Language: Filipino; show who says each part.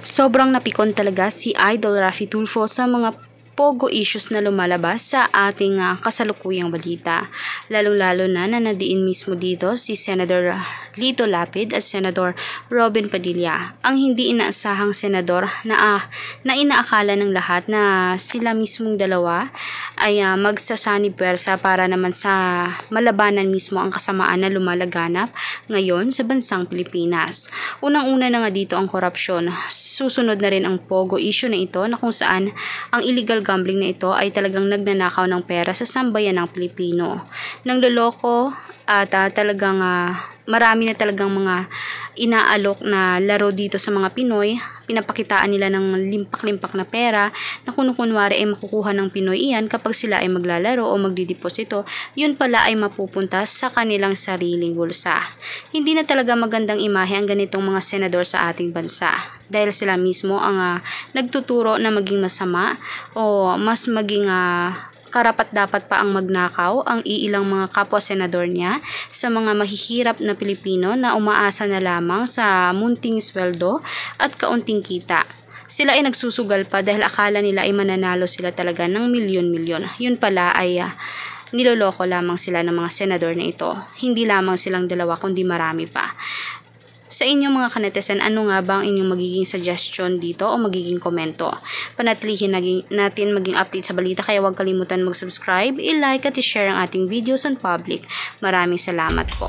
Speaker 1: Sobrang napikon talaga si Idol Raffy Tulfo sa mga pogo issues na lumalabas sa ating kasalukuyang balita. Lalong-lalo na nadiin mismo dito si Senator Lito Lapid at Senator Robin Padilla. Ang hindi inaasahang senador na inaakala ng lahat na sila mismong dalawa ay magsasanib pwersa para naman sa malabanan mismo ang kasamaan na lumalaganap ngayon sa bansang Pilipinas. Unang-una na nga dito ang korupsyon. Susunod na rin ang pogo issue na ito na kung saan ang illegal gambling na ito ay talagang nagnanakaw ng pera sa sambayan ng Pilipino. Nangloloko at talagang marami na talagang mga inaalok na laro dito sa mga Pinoy. Pinapakitaan nila ng limpak-limpak na pera na kunwari ay makukuha ng Pinoy iyan kapag sila ay maglalaro o magdideposito, yun pala ay mapupunta sa kanilang sariling bulsa. Hindi na talaga magandang imahe ang ganitong mga senador sa ating bansa dahil sila mismo ang nagtuturo na maging masama o mas maging karapat-dapat pa ang magnakaw ang iilang mga kapwa-senador niya sa mga mahihirap na Pilipino na umaasa na lamang sa munting sweldo at kaunting kita. Sila ay nagsusugal pa dahil akala nila ay mananalo sila talaga ng milyon-milyon. Yun pala ay niloloko lamang sila ng mga senador na ito. Hindi lamang silang dalawa kundi marami pa. Sa inyong mga kanetizen, ano nga ba ang inyong magiging suggestion dito o magiging komento? Panatilihin natin maging update sa balita kaya huwag kalimutan mag-subscribe, i-like at i-share ang ating videos on public. Maraming salamat po.